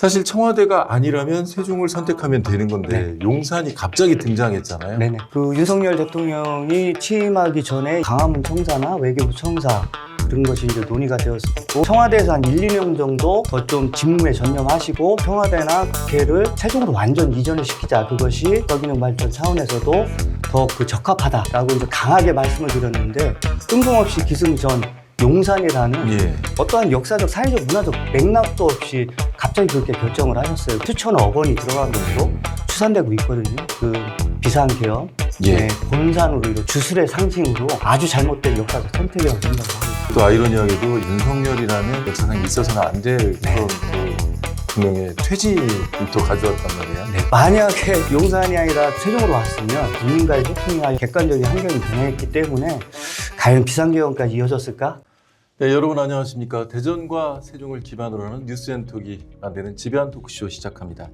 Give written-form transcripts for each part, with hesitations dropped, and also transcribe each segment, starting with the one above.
사실 청와대가 아니라면 세종을 선택하면 되는 건데 용산이 갑자기 등장했잖아요. 네네. 그 윤석열 대통령이 취임하기 전에 광화문 청사나 외교부 청사 그런 것이 이제 논의가 되었었고, 청와대에서 한 1, 2년 정도 더 좀 직무에 전념하시고 청와대나 국회를 세종으로 완전 이전을 시키자, 그것이 국가균형 발전 차원에서도 더 그 적합하다라고 이제 강하게 말씀을 드렸는데, 뜬금없이 기승전 용산이라는 어떠한 역사적, 사회적, 문화적 맥락도 없이 갑자기 그렇게 결정을 하셨어요. 수천억 원이 들어간 것으로 추산되고 있거든요. 그 비상계엄, 본산으로 이런 주술의 상징으로 아주 잘못된 역사적 선택이라고 생각을 하고 있습니다. 또 아이러니하게도 윤석열이라는 역사상에 있어서는 안 될 그런 분명의 퇴진을 또 가져왔단 말이에요. 만약에 용산이 아니라 세종으로 왔으면 국민과의 소통이나 객관적인 환경이 변했기 때문에 과연 비상계엄까지 이어졌을까? 네, 여러분 안녕하십니까. 대전과 세종을 기반으로 하는 뉴스앤톡이 만드는 지배한 토크쇼 시작합니다.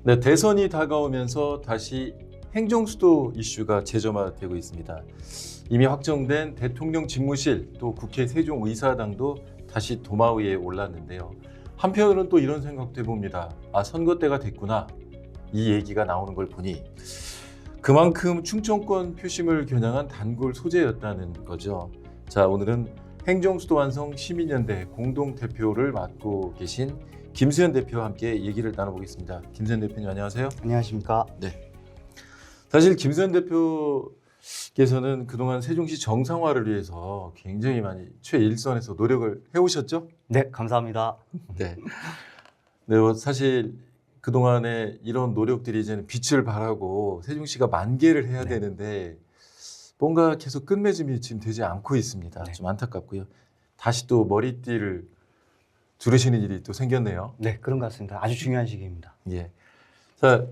네, 대선이 다가오면서 다시 행정수도 이슈가 재점화되고 있습니다. 이미 확정된 대통령 집무실, 또 국회 세종의사당도 다시 도마 위에 올랐는데요. 한편으로는 또 이런 생각도 해봅니다. 아, 선거 때가 됐구나. 이 얘기가 나오는 걸 보니 그만큼 충청권 표심을 겨냥한 단골 소재였다는 거죠. 자, 오늘은 행정수도 완성 시민연대 공동대표를 맡고 계신 김수현 대표와 함께 얘기를 나눠보겠습니다. 김수현 대표님 안녕하세요. 안녕하십니까. 네. 사실 김수현 대표께서는 그동안 세종시 정상화를 위해서 굉장히 많이 최일선에서 노력을 해오셨죠? 네, 감사합니다. 네. 네, 사실 그동안의 이런 노력들이 이제는 빛을 발하고 세종시가 만개를 해야 되는데 뭔가 계속 끝맺음이 지금 되지 않고 있습니다. 좀 안타깝고요. 다시 또 머리띠를 두르시는 일이 또 생겼네요. 네, 그런 것 같습니다. 아주 중요한 시기입니다. 예. 자,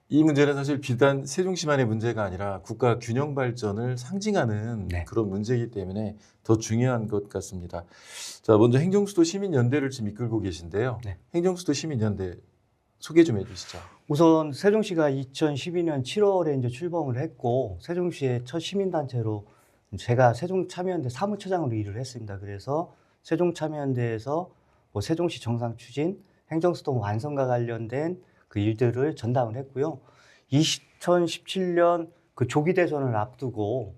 이 문제는 사실 비단 세종시만의 문제가 아니라 국가 균형 발전을 상징하는 그런 문제이기 때문에 더 중요한 것 같습니다. 자, 먼저 행정수도 시민연대를 지금 이끌고 계신데요. 행정수도 시민연대 소개 좀 해주시죠. 우선 세종시가 2012년 7월에 이제 출범을 했고, 세종시의 첫 시민단체로 제가 세종참여연대 사무처장으로 일을 했습니다. 그래서 세종참여연대에서 뭐 세종시 정상 추진, 행정수도 완성과 관련된 그 일들을 전담을 했고요. 2017년 그 조기 대선을 앞두고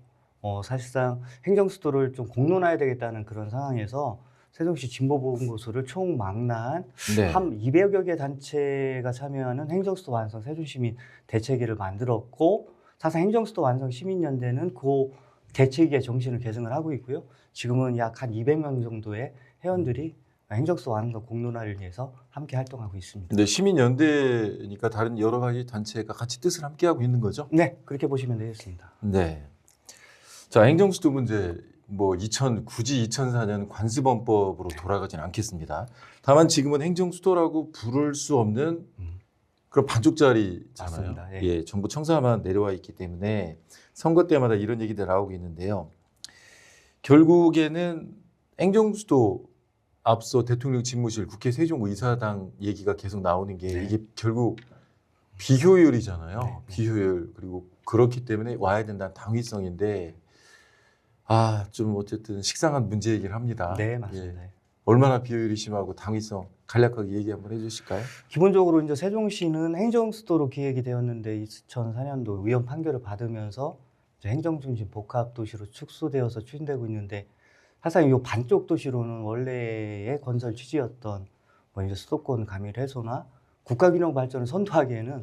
사실상 행정수도를 좀 공론화해야 되겠다는 그런 상황에서 세종시 진보보건고소를 총망라한 한 200여 개 단체가 참여하는 행정수도 완성 세종시민 대책위를 만들었고, 사실 행정수도 완성 시민연대는 그 대책위의 정신을 계승을 하고 있고요. 지금은 약 한 200명 정도의 회원들이 행정수도 완성 공론화를 위해서 함께 활동하고 있습니다. 네, 시민연대니까 다른 여러 가지 단체가 같이 뜻을 함께 하고 있는 거죠? 네, 그렇게 보시면 되겠습니다. 네. 자, 행정수도 문제 뭐 굳이 2004년 관습원법으로 돌아가진 않겠습니다. 다만 지금은 행정수도라고 부를 수 없는 그런 반쪽짜리잖아요. 맞습니다. 예, 정부 청사만 내려와 있기 때문에 선거 때마다 이런 얘기들 나오고 있는데요. 결국에는 행정수도 앞서 대통령 집무실, 국회 세종의사당 얘기가 계속 나오는 게 이게 결국 비효율이잖아요. 비효율. 그리고 그렇기 때문에 와야 된다는 당위성인데 좀 어쨌든 식상한 문제 얘기를 합니다. 네, 맞습니다. 얼마나 비효율이 심하고 당위성 간략하게 얘기 한번 해주실까요? 기본적으로 이제 세종시는 행정수도로 기획이 되었는데 2004년도 의원 판결을 받으면서 이제 행정중심 복합도시로 축소되어서 추진되고 있는데, 사실상 이 반쪽 도시로는 원래의 건설 취지였던 뭐 이제 수도권 가밀 해소나 국가균형 발전을 선도하기에는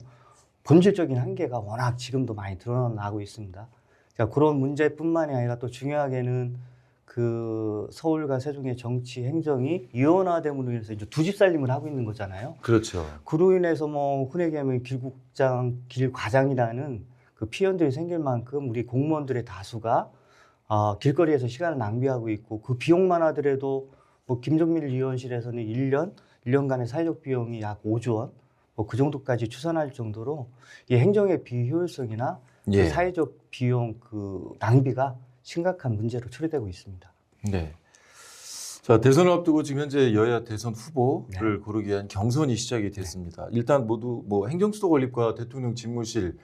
본질적인 한계가 워낙 지금도 많이 드러나고 있습니다. 그러니까 그런 문제뿐만이 아니라 또 중요하게는 그 서울과 세종의 정치 행정이 이원화됨으로 인해서 이제 두 집 살림을 하고 있는 거잖아요. 그렇죠. 그로 인해서 뭐 흔히 얘기하면 길국장, 길과장이라는 그 피해들이 생길 만큼 우리 공무원들의 다수가 길거리에서 시간을 낭비하고 있고, 그 비용만 하더라도 뭐 김정밀 의원실에서는 1년간의 사회적 비용이 약 5조 원, 뭐 그 정도까지 추산할 정도로 이 행정의 비효율성이나 그 사회적 비용 그 낭비가 심각한 문제로 처리되고 있습니다. 네. 자, 대선을 앞두고 지금 현재 여야 대선 후보를 고르기 위한 경선이 시작이 됐습니다. 일단 모두 뭐 행정수도 건립과 대통령 집무실,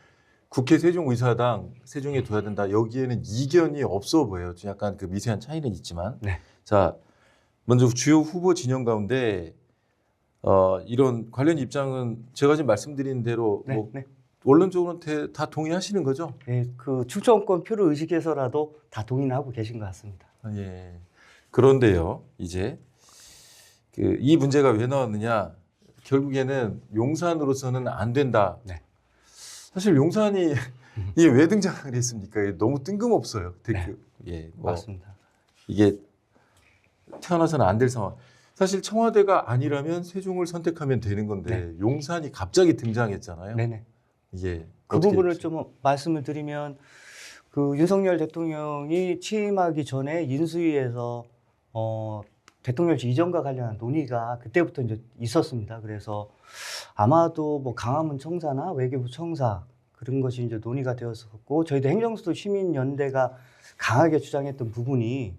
국회 세종의사당 세종에 둬야 된다. 여기에는 이견이 없어 보여요. 좀 약간 그 미세한 차이는 있지만. 자, 먼저 주요 후보 진영 가운데 이런 관련 입장은 제가 지금 말씀드린 대로 네, 뭐 네. 원론적으로는 다 동의하시는 거죠? 네, 그 출정권 표를 의식해서라도 다 동의는 하고 계신 것 같습니다. 예. 그런데요, 이제 이 문제가 왜 나왔느냐? 결국에는 용산으로서는 안 된다. 네. 사실 용산이 이게 왜 등장을 했습니까? 이게 너무 뜬금없어요. 네. 예, 뭐 맞습니다. 이게 태어나서는 안 될 상황. 사실 청와대가 아니라면 세종을 선택하면 되는 건데 용산이 갑자기 등장했잖아요. 네네. 이게 그 어떻게 부분을 됐죠? 좀 말씀을 드리면 그 윤석열 대통령이 취임하기 전에 인수위에서 대통령실 이전과 관련한 논의가 그때부터 이제 있었습니다. 그래서 아마도 뭐 강화문 청사나 외교부 청사 그런 것이 이제 논의가 되었었고 저희도 행정수도 시민연대가 강하게 주장했던 부분이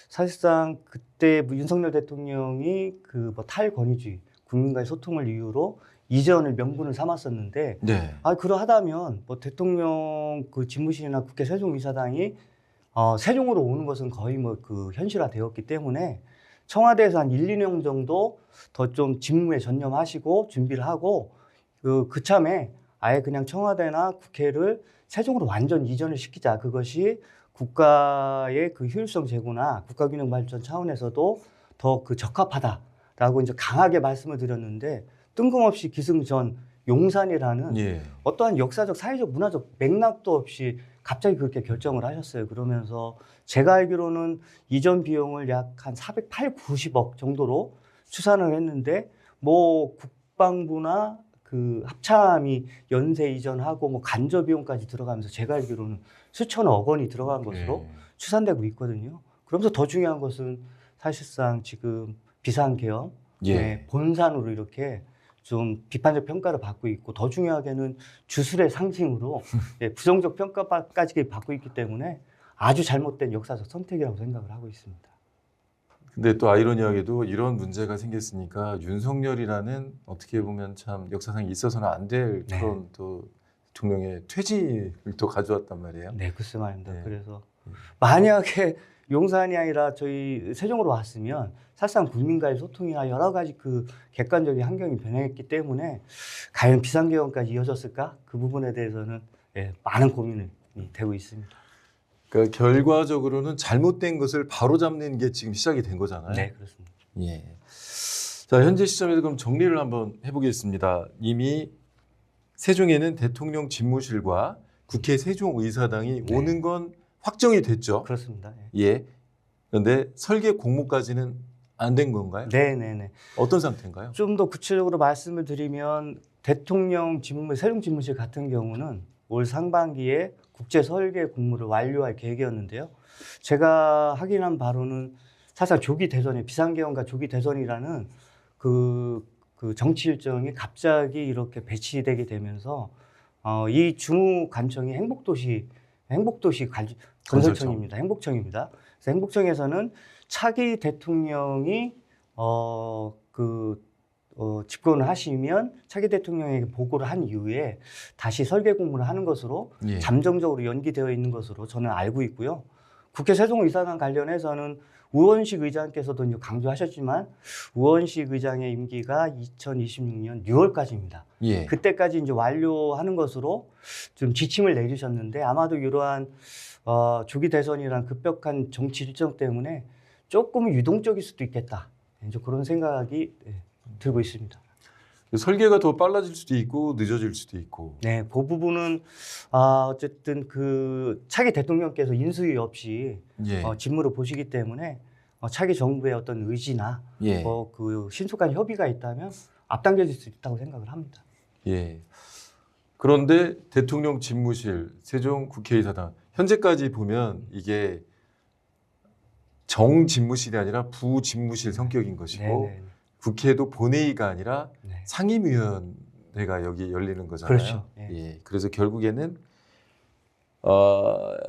사실상 그때 뭐 윤석열 대통령이 그 뭐 탈권위주의 국민과의 소통을 이유로 이전을 명분을 삼았었는데 네. 그러하다면 뭐 대통령 그 집무실이나 국회 세종이사당이 세종으로 오는 것은 거의 뭐 그 현실화되었기 때문에 청와대에서 한 1, 2년 정도 더 좀 직무에 전념하시고 준비를 하고 그참에 아예 그냥 청와대나 국회를 세종으로 완전 이전을 시키자. 그것이 국가의 그 효율성 제고나 국가균형 발전 차원에서도 더 그 적합하다라고 이제 강하게 말씀을 드렸는데 뜬금없이 기승전 용산이라는 예. 어떠한 역사적, 사회적, 문화적 맥락도 없이 갑자기 그렇게 결정을 하셨어요. 그러면서 제가 알기로는 이전 비용을 약 한 408, 90억 정도로 추산을 했는데 뭐 국방부나 그 합참이 연쇄 이전하고 뭐 간접 비용까지 들어가면서 제가 알기로는 수천억 원이 들어간 것으로 추산되고 있거든요. 그러면서 더 중요한 것은 사실상 지금 비상계엄 본산으로 이렇게 좀 비판적 평가를 받고 있고 더 중요하게는 주술의 상징으로 부정적 평가까지 받고 있기 때문에 아주 잘못된 역사적 선택이라고 생각을 하고 있습니다. 근데 또 아이러니하게도 이런 문제가 생겼으니까 윤석열이라는 어떻게 보면 참 역사상에 있어서는 안 될 그런 또 대통령의 퇴진을 또 가져왔단 말이에요. 네, 글쎄 말입니다. 네. 그래서 만약에 용산이 아니라 저희 세종으로 왔으면 사실상 국민과의 소통이나 여러 가지 그 객관적인 환경이 변했기 때문에 과연 비상계엄까지 이어졌을까? 그 부분에 대해서는 많은 고민이 되고 있습니다. 그러니까 결과적으로는 잘못된 것을 바로잡는 게 지금 시작이 된 거잖아요. 네, 그렇습니다. 예. 자, 현재 시점에서 그럼 정리를 한번 해보겠습니다. 이미 세종에는 대통령 집무실과 국회 세종의사당이 오는 건 확정이 됐죠. 그렇습니다. 예. 그런데 설계 공모까지는 안 된 건가요? 네네네. 어떤 상태인가요? 좀 더 구체적으로 말씀을 드리면 대통령 집무실, 세종 집무실 같은 경우는 올 상반기에 국제 설계 공모를 완료할 계획이었는데요. 제가 확인한 바로는 사실상 조기 대선에 비상계엄과 조기 대선이라는 그 정치 일정이 갑자기 이렇게 배치되게 되면서 이 주무 관청이 행복도시 건설청입니다. 행복청입니다. 그래서 행복청에서는 차기 대통령이 집권을 하시면 차기 대통령에게 보고를 한 이후에 다시 설계 공모를 하는 것으로 잠정적으로 연기되어 있는 것으로 저는 알고 있고요. 국회 세종의사당 관련해서는 우원식 의장께서도 이제 강조하셨지만 우원식 의장의 임기가 2026년 6월까지입니다. 그때까지 이제 완료하는 것으로 좀 지침을 내주셨는데 아마도 이러한 조기 대선이란 급격한 정치 일정 때문에 조금 유동적일 수도 있겠다. 이제 그런 생각이 들고 있습니다. 설계가 더 빨라질 수도 있고 늦어질 수도 있고. 네, 그 부분은 어쨌든 그 차기 대통령께서 인수위 없이 직무를 보시기 때문에 차기 정부의 어떤 의지나 그 신속한 협의가 있다면 앞당겨질 수 있다고 생각을 합니다. 예. 그런데 대통령 집무실, 세종 국회의사당 현재까지 보면 이게 정집무실이 아니라 부집무실 성격인 것이고 국회도 본회의가 아니라 상임위원회가 여기 열리는 거잖아요. 그렇죠. 예. 그래서 결국에는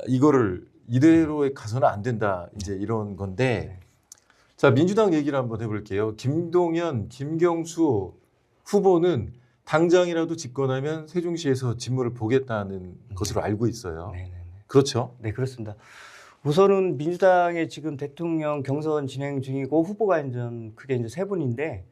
이거를 이대로에 가서는 안 된다. 이제 이런 건데 자, 민주당 얘기를 한번 해볼게요. 김동연, 김경수 후보는 당장이라도 집권하면 세종시에서 직무를 보겠다는 것으로 알고 있어요. 그렇죠? 네, 그렇습니다. 우선은 민주당의 지금 대통령 경선 진행 중이고 후보가 크게 이제 세 분인데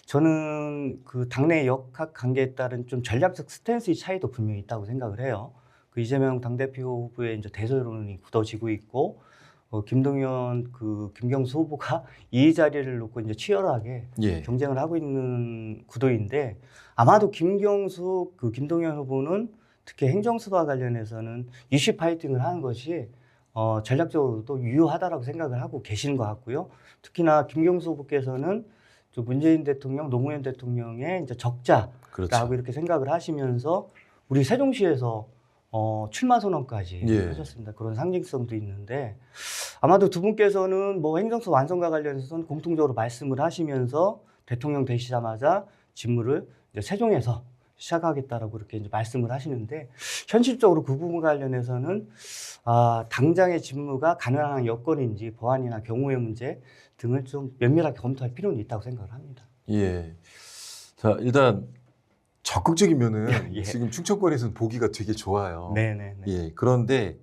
저는 그 당내 역학 관계에 따른 좀 전략적 스탠스의 차이도 분명히 있다고 생각을 해요. 그 이재명 당대표 후보의 이제 대세론이 굳어지고 있고 김동연 김경수 후보가 이 자리를 놓고 이제 치열하게 예. 경쟁을 하고 있는 구도인데 아마도 김동연 후보는 특히 행정수도와 관련해서는 이슈 파이팅을 하는 것이 전략적으로도 유효하다라고 생각을 하고 계시는 것 같고요. 특히나 김경수 후보께서는 또 문재인 대통령, 노무현 대통령의 이제 적자라고 그렇죠. 이렇게 생각을 하시면서 우리 세종시에서 출마 선언까지 예. 하셨습니다. 그런 상징성도 있는데 아마도 두 분께서는 뭐 행정수 완성과 관련해서는 공통적으로 말씀을 하시면서 대통령 되시자마자 직무를 이제 세종에서 시작하겠다라고 이렇게 이제 말씀을 하시는데 현실적으로 그 부분 관련해서는 당장의 직무가 가능한 여건인지 법안이나 경우의 문제 등을 좀 면밀하게 검토할 필요는 있다고 생각을 합니다. 예. 자, 일단 적극적인 면은 예. 지금 충청권에서는 보기가 되게 좋아요. 네네. 예. 그런데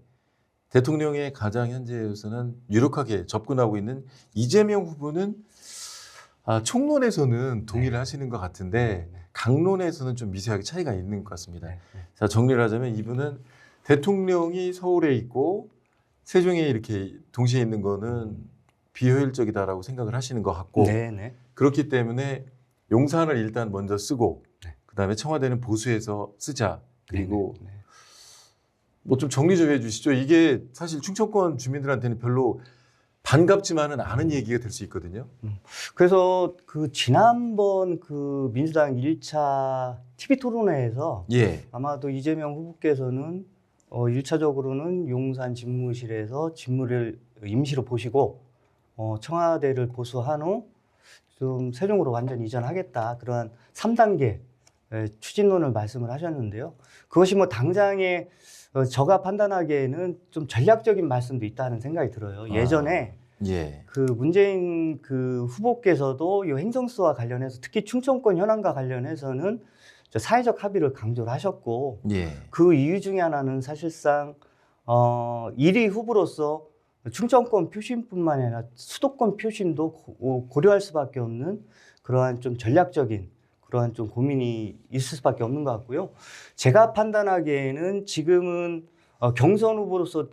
대통령의 가장 현재에서는 유력하게 접근하고 있는 이재명 후보는 총론에서는 동의를 하시는 것 같은데 강론에서는 좀 미세하게 차이가 있는 것 같습니다. 자, 정리를 하자면 이분은 대통령이 서울에 있고 세종에 이렇게 동시에 있는 거는 비효율적이다라고 생각을 하시는 것 같고 네네. 그렇기 때문에 용산을 일단 먼저 쓰고 네. 그다음에 청와대는 보수해서 쓰자. 그리고 네네. 뭐 좀 정리 좀 해주시죠. 이게 사실 충청권 주민들한테는 별로 반갑지만은 않은 얘기가 될 수 있거든요. 그래서 지난번 민주당 1차 TV 토론회에서 예. 아마도 이재명 후보께서는 1차적으로는 용산 집무실에서 직무를 임시로 보시고 청와대를 보수한 후 좀 세종으로 완전 이전하겠다. 그러한 3단계 추진론을 말씀을 하셨는데요. 그것이 뭐 당장에 제가 판단하기에는 좀 전략적인 말씀도 있다는 생각이 들어요. 예전에 예. 문재인 후보께서도 이 행정수와 관련해서 특히 충청권 현안과 관련해서는 사회적 합의를 강조를 하셨고 예. 그 이유 중에 하나는 사실상 1위 후보로서 충청권 표심뿐만 아니라 수도권 표심도 고려할 수밖에 없는 그러한 좀 전략적인 그러한 좀 고민이 있을 수밖에 없는 것 같고요. 제가 판단하기에는 지금은 경선 후보로서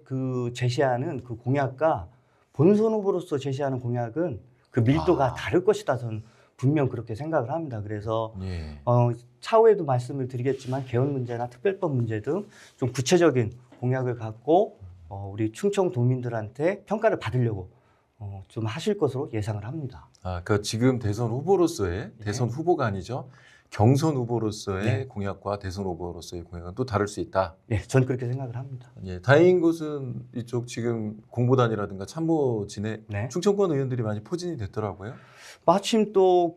제시하는 그 공약과 본선 후보로서 제시하는 공약은 그 밀도가 다를 것이다. 저는 분명 그렇게 생각을 합니다. 그래서 예. 차후에도 말씀을 드리겠지만 개헌 문제나 특별법 문제 등 좀 구체적인 공약을 갖고 우리 충청도민들한테 평가를 받으려고 좀 하실 것으로 예상을 합니다. 그러니까 지금 대선 후보로서의 대선 후보가 아니죠. 경선 후보로서의 네. 공약과 대선 후보로서의 공약은 또 다를 수 있다. 네, 전 그렇게 생각을 합니다. 예, 다행인 것은 이쪽 지금 공보단이라든가 참모진에 네. 충청권 의원들이 많이 포진이 됐더라고요. 마침 또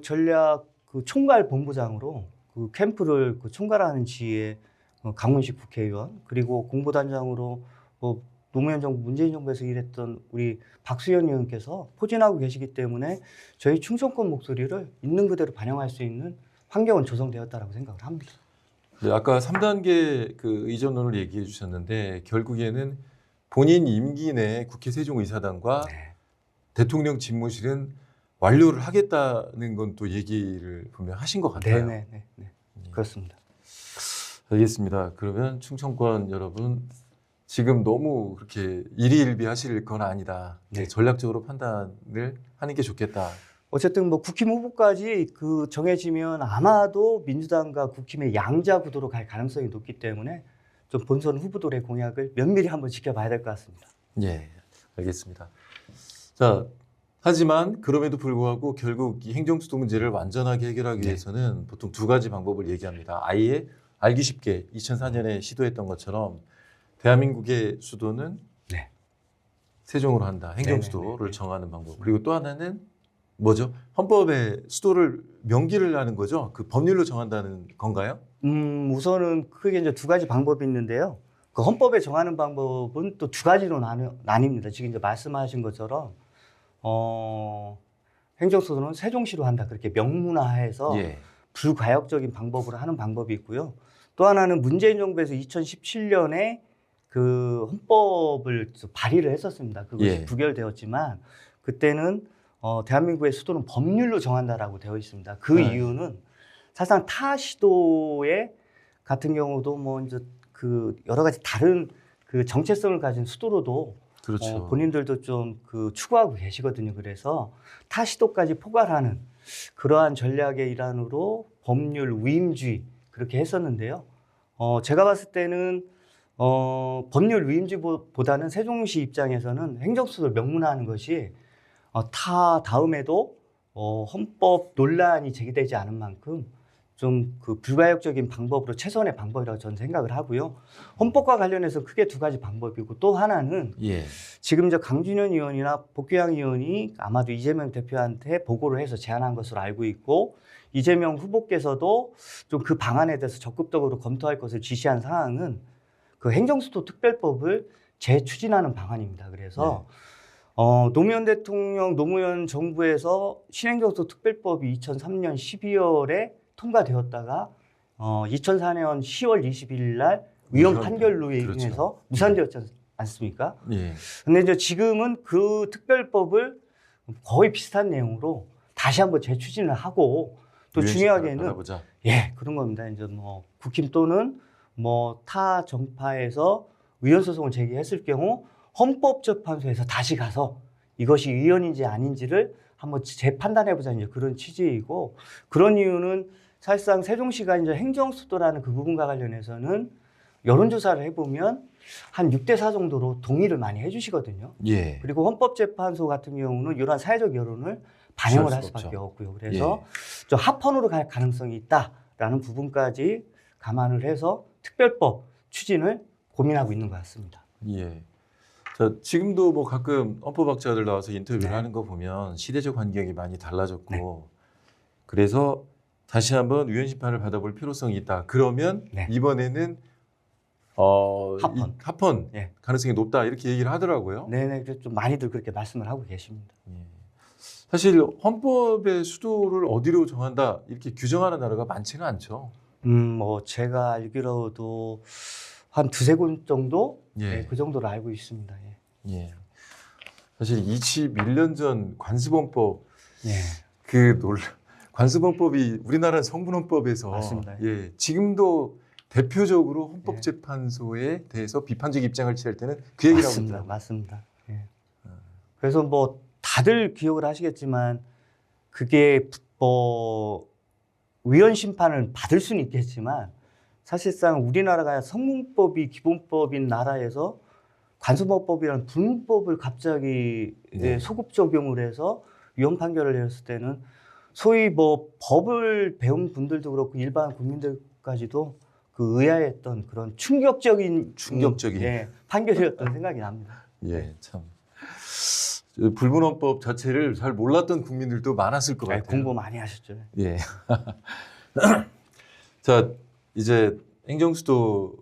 전략 총괄 본부장으로 캠프를 총괄하는 지위에 강문식 국회의원 그리고 공보단장으로 노무현 정부, 문재인 정부에서 일했던 우리 박수현 의원께서 포진하고 계시기 때문에 저희 충청권 목소리를 있는 그대로 반영할 수 있는 환경은 조성되었다라고 생각을 합니다. 네, 아까 3단계 이전론을 얘기해 주셨는데 결국에는 본인 임기 내 국회 세종의사당과 대통령 집무실은 완료를 하겠다는 건 또 얘기를 분명 하신 것 같아요. 네. 그렇습니다. 알겠습니다. 그러면 충청권 여러분 지금 너무 그렇게 일희일비하실 건 아니다. 네. 전략적으로 판단을 하는 게 좋겠다. 어쨌든 국힘 후보까지 정해지면 아마도 민주당과 국힘의 양자 구도로 갈 가능성이 높기 때문에 좀 본선 후보들의 공약을 면밀히 한번 지켜봐야 될 것 같습니다. 예, 알겠습니다. 자, 하지만 그럼에도 불구하고 결국 이 행정수도 문제를 완전하게 해결하기 위해서는 보통 두 가지 방법을 얘기합니다. 아예 알기 쉽게 2004년에 시도했던 것처럼 대한민국의 수도는 세종으로 한다. 행정수도를 정하는 방법. 그리고 또 하나는 뭐죠? 헌법에 수도를 명기를 하는 거죠. 그 법률로 정한다는 건가요? 우선은 크게 이제 두 가지 방법이 있는데요. 그 헌법에 정하는 방법은 또 두 가지로 나뉩니다. 지금 이제 말씀하신 것처럼 행정수도는 세종시로 한다. 그렇게 명문화해서 불가역적인 방법으로 하는 방법이 있고요. 또 하나는 문재인 정부에서 2017년에 그 헌법을 발의를 했었습니다. 그것이 예. 부결되었지만 그때는 대한민국의 수도는 법률로 정한다라고 되어 있습니다. 그 네. 이유는 사실상 타 시도의 같은 경우도 뭐 이제 그 여러 가지 다른 그 정체성을 가진 수도로도 그렇죠. 본인들도 좀 그 추구하고 계시거든요. 그래서 타 시도까지 포괄하는 그러한 전략의 일환으로 법률 위임주의 그렇게 했었는데요. 제가 봤을 때는 법률 위임주의보다는 세종시 입장에서는 행정수도를 명문화하는 것이 타 다음에도 헌법 논란이 제기되지 않은 만큼 좀 그 불가역적인 방법으로 최선의 방법이라고 저는 생각을 하고요. 헌법과 관련해서 크게 두 가지 방법이고 또 하나는 예. 지금 저 강준현 의원이나 복귀양 의원이 아마도 이재명 대표한테 보고를 해서 제안한 것으로 알고 있고 이재명 후보께서도 좀 그 방안에 대해서 적극적으로 검토할 것을 지시한 사항은 그 행정수도 특별법을 재추진하는 방안입니다. 그래서 노무현 대통령, 노무현 정부에서 신행정수도 특별법이 2003년 12월에 통과되었다가 2004년 10월 22일 날 위헌 판결로 그렇죠. 인해서 무산되었지 않습니까? 예. 근데 이제 지금은 그 특별법을 거의 비슷한 내용으로 다시 한번 재추진을 하고 또 중요하게는 받아보자. 그런 겁니다. 이제 뭐 국힘 또는 뭐 타 정파에서 위헌 소송을 제기했을 경우 헌법재판소에서 다시 가서 이것이 위헌인지 아닌지를 한번 재판단해보자 이제 그런 취지이고 그런 이유는 사실상 세종시가 이제 행정수도라는 그 부분과 관련해서는 여론조사를 해보면 한 6대4 정도로 동의를 많이 해주시거든요. 예. 그리고 헌법재판소 같은 경우는 이러한 사회적 여론을 반영을 할 수가 수밖에 없죠. 없고요. 그래서 좀 합헌으로 갈 가능성이 있다라는 부분까지 감안을 해서 특별법 추진을 고민하고 있는 것 같습니다. 예. 자, 지금도 뭐 가끔 헌법학자들 나와서 인터뷰를 네. 하는 거 보면 시대적 환경이 많이 달라졌고 그래서 다시 한번 위헌 심판을 받아볼 필요성이 있다. 그러면 네. 이번에는 합헌. 합헌 예. 가능성이 높다 이렇게 얘기를 하더라고요. 네네, 그래서 좀 많이들 그렇게 말씀을 하고 계십니다. 예. 사실 헌법의 수도를 어디로 정한다 이렇게 규정하는 나라가 많지는 않죠. 뭐 제가 알기로도 한 두세 곳 정도 예. 그 정도로 알고 있습니다. 예. 예. 사실 21년 전 관습헌법 예. 관습헌법이 우리나라 성분헌법에서 맞습니다. 예, 지금도 대표적으로 헌법재판소에 대해서 비판적 입장을 취할 때는 그 얘기를 하고 맞습니다. 있더라고요. 맞습니다. 예. 그래서 뭐 다들 기억을 하시겠지만 그게 뭐 위헌 심판을 받을 수는 있겠지만 사실상 우리나라가 성문법이 기본법인 나라에서 관습헌법이라는 불문법을 갑자기 소급 적용을 해서 위헌 판결을 내렸을 때는 소위 뭐 법을 배운 분들도 그렇고 일반 국민들까지도 그 의아했던 그런 충격적인 판결이었던 생각이 납니다. 예, 참 불문헌법 자체를 잘 몰랐던 국민들도 많았을 것 같아요. 공부 많이 하셨죠. 예. 자, 이제 행정수도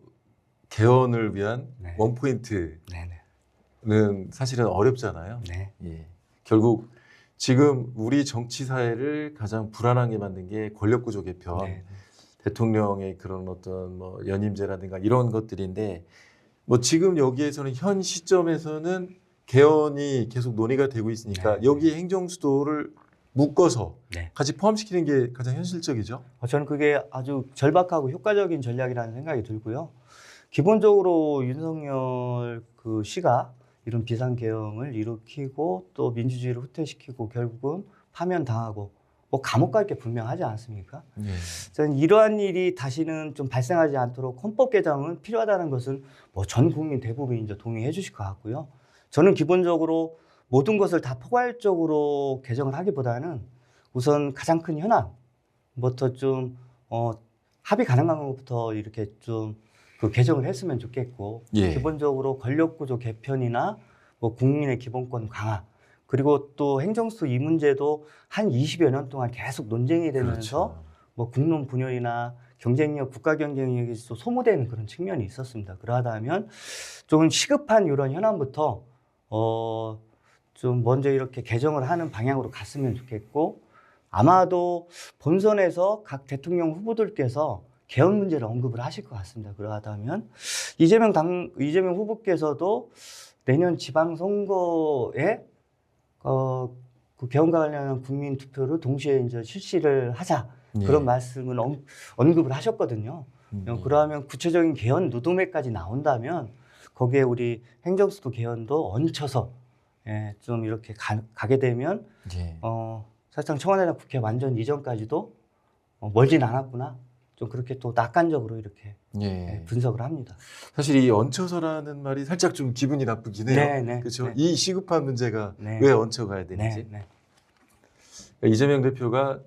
개헌을 위한 원포인트는 사실은 어렵잖아요. 예. 결국 지금 우리 정치 사회를 가장 불안하게 만든 게 권력구조 개편, 대통령의 그런 어떤 뭐 연임제라든가 이런 것들인데 뭐 지금 여기에서는 현 시점에서는 개헌이 계속 논의가 되고 있으니까 여기에 행정수도를 묶어서 같이 포함시키는 게 가장 현실적이죠. 저는 그게 아주 절박하고 효과적인 전략이라는 생각이 들고요. 기본적으로 윤석열 그 시가 이런 비상계엄을 일으키고 또 민주주의를 후퇴시키고 결국은 파면당하고 뭐 감옥 갈 게 분명하지 않습니까? 저는 이러한 일이 다시는 좀 발생하지 않도록 헌법 개정은 필요하다는 것은 뭐 전 국민 대부분이 이제 동의해 주실 것 같고요. 저는 기본적으로 모든 것을 다 포괄적으로 개정을 하기보다는 우선 가장 큰 현안부터 좀 합의 가능한 것부터 이렇게 좀 그 개정을 했으면 좋겠고 기본적으로 권력구조 개편이나 뭐 국민의 기본권 강화 그리고 또 행정수 이 문제도 한 20여 년 동안 계속 논쟁이 되면서 뭐 국론 분열이나 경쟁력, 국가 경쟁력이 또 소모되는 그런 측면이 있었습니다. 그러하다면 좀 시급한 이런 현안부터 좀 먼저 이렇게 개정을 하는 방향으로 갔으면 좋겠고 아마도 본선에서 각 대통령 후보들께서 개헌 문제를 언급을 하실 것 같습니다. 그러하다면 이재명 후보께서도 내년 지방선거에 그 개헌과 관련한 국민 투표를 동시에 이제 실시를 하자 예. 그런 말씀을 언급을 하셨거든요. 예. 그러면 구체적인 개헌 노드맵까지 나온다면 거기에 우리 행정수도 개헌도 얹혀서 좀 이렇게 가게 되면 예. 사실상 청와대나 국회 완전 이전까지도 멀진 않았구나. 좀 그렇게 또 낙관적으로 이렇게 예. 분석을 합니다. 사실 이 얹혀서라는 말이 살짝 좀 기분이 나쁘긴 해요. 네, 네, 그렇죠. 네. 이 시급한 문제가 네. 왜 얹혀가야 되는지. 네, 이재명 대표가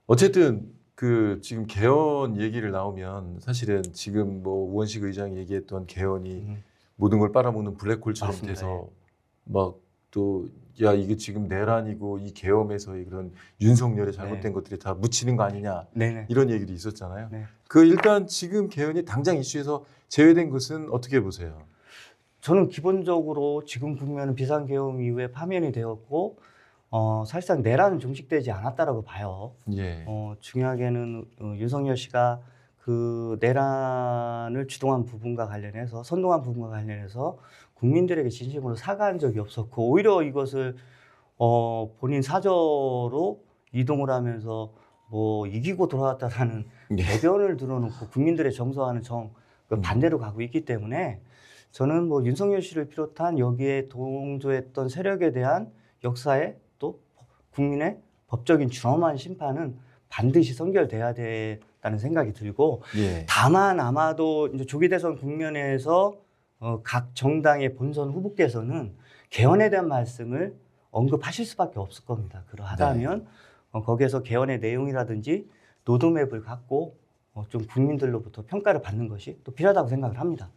어쨌든 그 지금 개헌 얘기를 나오면 사실은 지금 뭐 우원식 의장이 얘기했던 개헌이 모든 걸 빨아먹는 블랙홀처럼 맞습니다. 돼서 막 또 야 이게 지금 내란이고 이 계엄에서의 그런 윤석열의 잘못된 것들이 다 묻히는 거 아니냐 네. 이런 얘기도 있었잖아요. 네. 그 일단 지금 개헌이 당장 이슈에서 제외된 것은 어떻게 보세요? 저는 기본적으로 지금 국면은 비상계엄 이후에 파면이 되었고 사실상 내란은 종식되지 않았다라고 봐요. 예. 중요하게는 윤석열 씨가 그 내란을 주동한 부분과 관련해서 선동한 부분과 관련해서 국민들에게 진심으로 사과한 적이 없었고 오히려 이것을 본인 사저로 이동을 하면서 뭐 이기고 돌아왔다라는 대변을 들어놓고 국민들의 정서와는 그 반대로 가고 있기 때문에 저는 뭐 윤석열 씨를 비롯한 여기에 동조했던 세력에 대한 역사의 또 국민의 법적인 준엄한 심판은 반드시 선결돼야 된다는 생각이 들고 예. 다만 아마도 이제 조기 대선 국면에서 각 정당의 본선 후보께서는 개헌에 대한 말씀을 언급하실 수밖에 없을 겁니다. 그러하다면 거기에서 개헌의 내용이라든지 로드맵을 갖고 좀 국민들로부터 평가를 받는 것이 또 필요하다고 생각을 합니다.